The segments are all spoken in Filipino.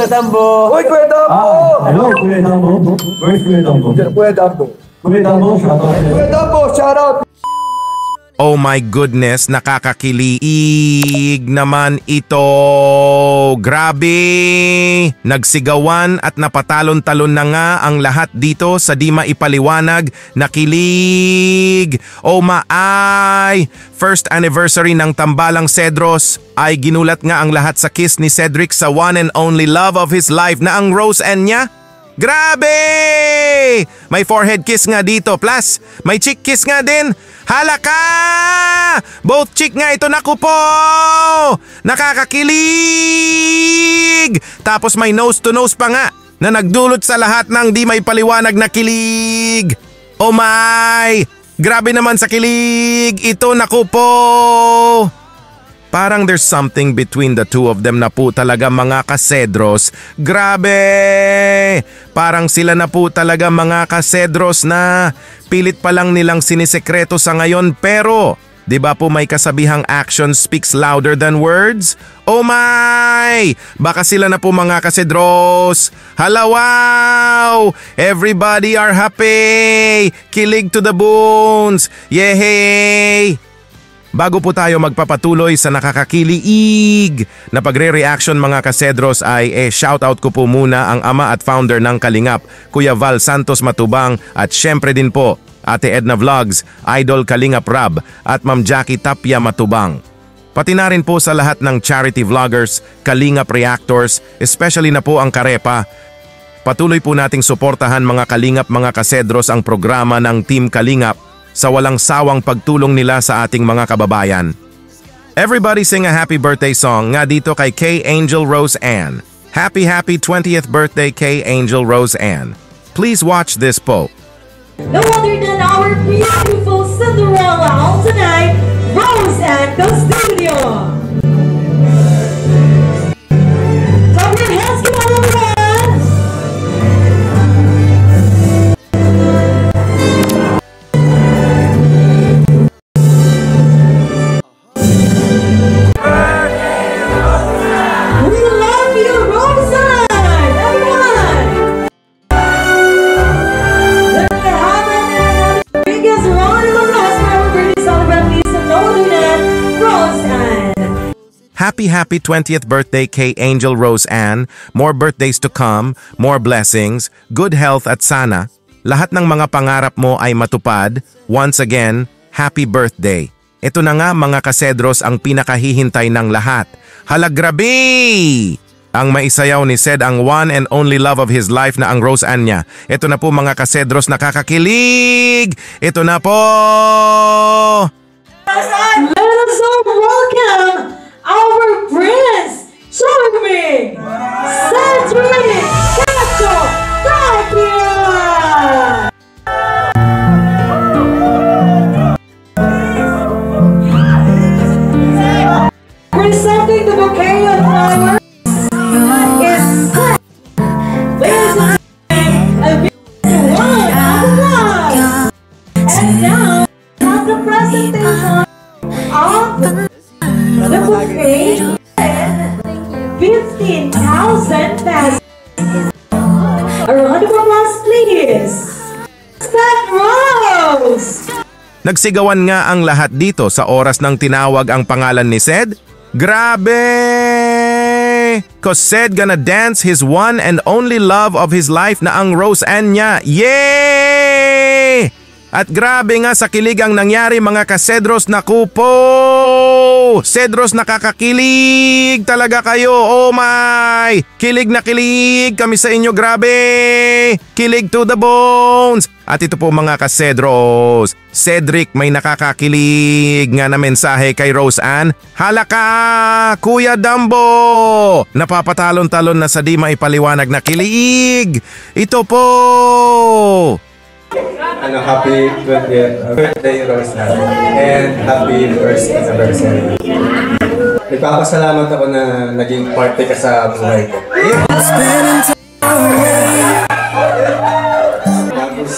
Kuya Dambo! Uy, Kuya Dambo! Hello, Kuya Dambo. Where's Kuya Dambo? Kuya Dambo. Kuya Dambo, shout out. Kuya Dambo, shout out! Oh my goodness, nakakakilig naman ito. Grabe! Nagsigawan at napatalon-talon na nga ang lahat dito sa di maipaliwanag na kilig. Oh maay! First anniversary ng Tambalang Cedros ay ginulat nga ang lahat sa kiss ni Cedric sa one and only love of his life na ang Rose Ann niya. Grabe! May forehead kiss nga dito, plus may cheek kiss nga din. Hala ka! Both cheek nga ito, naku po! Nakakakilig! Tapos may nose to nose pa nga na nagdulot sa lahat ng di may paliwanag na kilig. Oh my! Grabe naman sa kilig! Ito, naku po! Parang there's something between the two of them na po talaga mga kasedros. Grabe! Parang sila na po talaga mga kasedros na pilit pa lang nilang sinisekreto sa ngayon pero di ba po may kasabihang action speaks louder than words? Oh my! Baka sila na po mga kasedros. Hala wow! Everybody are happy! Kilig to the bones! Yehey! Bago po tayo magpapatuloy sa nakakakilig na pagre-reaction mga kasedros ay shoutout ko po muna ang ama at founder ng Kalingap, Kuya Val Santos Matubang at syempre din po Ate Edna Vlogs, Idol Kalingap Rab at Ma'am Jackie Tapia Matubang. Pati na rin po sa lahat ng charity vloggers, Kalingap Reactors, especially na po ang Karepa. Patuloy po nating suportahan mga Kalingap mga kasedros ang programa ng Team Kalingap sa walang sawang pagtulong nila sa ating mga kababayan. Everybody sing a happy birthday song nga dito kay K. Angel Rose Ann. Happy 20th birthday K. Angel Rose Ann. Please watch this po. No other than our beautiful Cinderella on tonight, Rose Ann Castillo. Clap your hands, come on everyone! Happy 20th birthday K. Angel Rose Ann. More birthdays to come, more blessings, good health at sana lahat ng mga pangarap mo ay matupad. Once again, happy birthday. Ito na nga mga kasedros ang pinakahihintay ng lahat. Hala grabe! Ang maisayaw ni Ced ang one and only love of his life na ang Rose Ann niya. Ito na po mga kasedros, nakakakilig! Ito na po! Let us all welcome our prince, Charming Cedric Cacho Tapia! Presenting the bouquet of flowers is Ced. Ladies and gentlemen, a beautiful one of love. And now, have the presentation of the bouquet, 15,000 pesos. A round of applause, please. Ced Rose! Nagsigawan nga ang lahat dito sa oras ng tinawag ang pangalan ni Ced. Grabe! 'Cause Ced gonna dance his one and only love of his life na ang Rose Ann niya. Yay! At grabe nga sa kilig ang nangyari mga kasedros, naku po! Cedros, nakakakilig talaga kayo, oh my! Kilig na kilig kami sa inyo, grabe! Kilig to the bones! At ito po mga kasedros, Cedric may nakakakilig nga na mensahe kay Rose Ann. Halaka, Kuya Dambo! Napapatalon-talon na sa di maipaliwanag na kilig! Ito po! Happy 20th birthday, Rose Ann, and happy first anniversary. Nagpapasalamat ako na naging parte ka sa buhay ko. Tapos,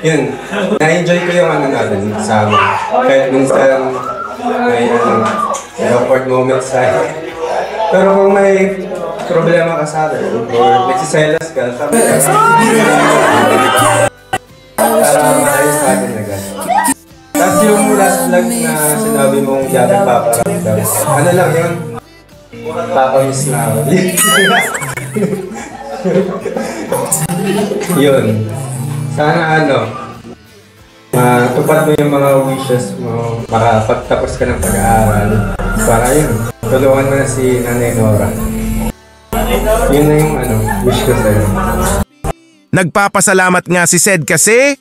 yun, na-enjoy ko yung natin sa kahit minsan may awkward moments tayo. Pero kung may problema ka sa akin, or nagsiselas ka, sabi ka, para maayos natin agad. Tapos yung last vlog na sinabi mong yakin paparamdam, ano lang yun? Papamiss na ako. Yun. Sana matupad mo yung mga wishes mo, makapagtapos ka ng pag-aaral. Para yun, tulungan mo na si Nanay Nora. Yun na yung wish ko sa'yo. Nagpapasalamat nga si Ced kasi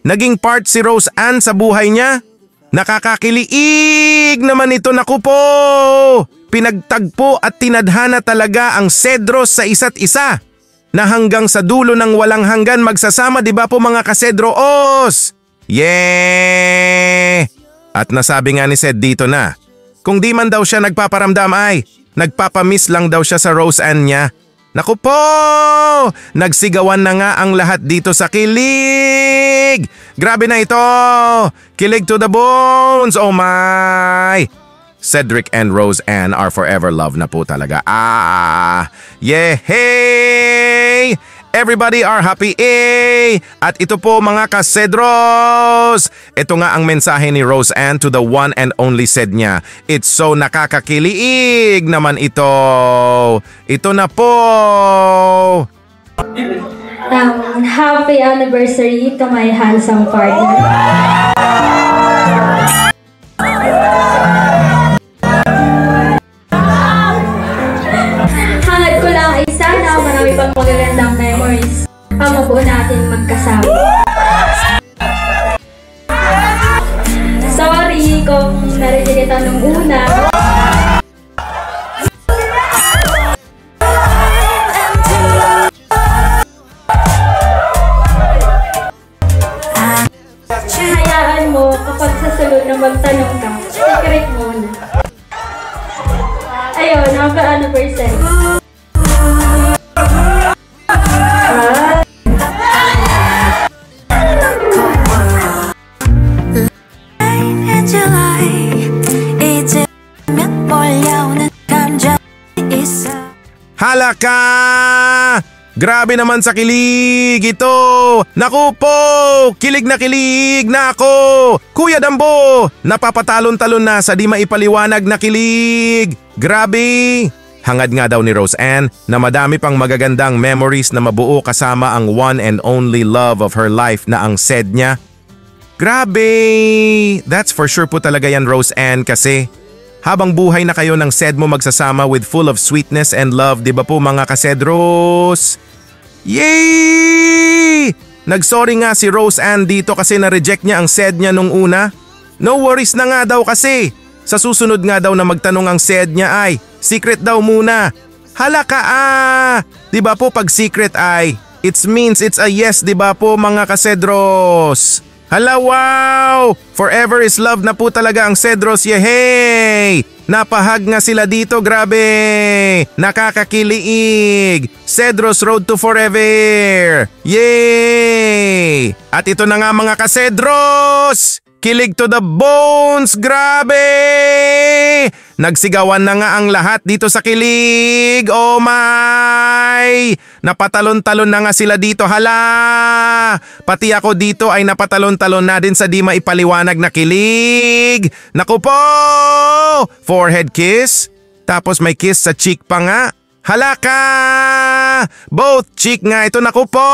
naging part si Rose Ann sa buhay niya. Nakakakilig naman ito, naku po! Pinagtagpo at tinadhana talaga ang Cedros sa isa't isa na hanggang sa dulo ng walang hanggan magsasama, di ba po mga kasedroos? Yeah! At nasabi nga ni Ced dito na kung di man daw siya nagpaparamdam ay nagpapamiss lang daw siya sa Rose Ann niya. Naku po! Nagsigawan na nga ang lahat dito sa kilig! Grabe na ito! Kilig to the bones! Oh my! Cedric and Rose Ann are forever loved na po talaga. Yeah! Hey! Everybody are happy, eh! At ito po mga kasedros! Ito nga ang mensahe ni Rose Ann to the one and only Ced niya. It's so nakakakilig naman ito. Ito na po! Happy anniversary to my handsome partner. Hangad ko lang ay sana marami pang magagandang memories ang mabuo natin magkasama. Sorry kung narinig kita nung una. Hayaan mo kapag sa sunod na magtanong ka, secret muna. Ayun, happy anniversary. Halaka! Grabe naman sa kilig ito! Naku po! Kilig na ako! Kuya Dambo! Napapatalon-talon na sa di maipaliwanag na kilig! Grabe! Hangad nga daw ni Rose Ann na madami pang magagandang memories na mabuo kasama ang one and only love of her life na ang Ced niya. Grabe! That's for sure po talaga yan, Rose Ann, kasi habang buhay na kayo ng Ced mo magsasama with full of sweetness and love, di ba po mga kasedros? Yay! Nagsorry nga si Rose Ann dito kasi na-reject niya ang Ced niya nung una. No worries na nga daw kasi. Sa susunod nga daw na magtanong ang Ced niya ay, secret daw muna. Halaka Di ba po pag secret ay, it means it's a yes, di ba po mga kasedros? Hala, wow! Forever is love na po talaga ang Cedros, yehey! Napahag nga sila dito, grabe! Nakakakilig! Cedros Road to Forever! Yay! At ito na nga mga kasedros! Kilig to the bones! Grabe! Nagsigawan na nga ang lahat dito sa kilig! Oh my! Napatalon-talon na nga sila dito, hala! Pati ako dito ay napatalon-talon na din sa di maipaliwanag na kilig! Naku po! Forehead kiss? Tapos may kiss sa cheek pa nga? Halaka! Both cheek nga ito, naku po!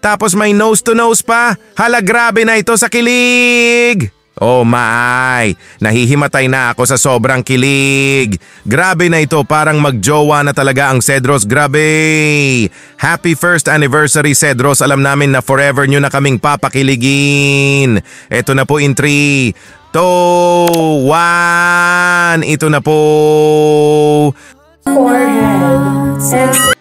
Tapos may nose to nose pa. Hala, grabe na ito sa kilig. Oh my, nahihimatay na ako sa sobrang kilig. Grabe na ito, parang magjowa na talaga ang Cedros, grabe. Happy first anniversary Cedros, alam namin na forever nyo na kaming papakiligin. Ito na po in 3, 2, 1, ito na po. Forehead.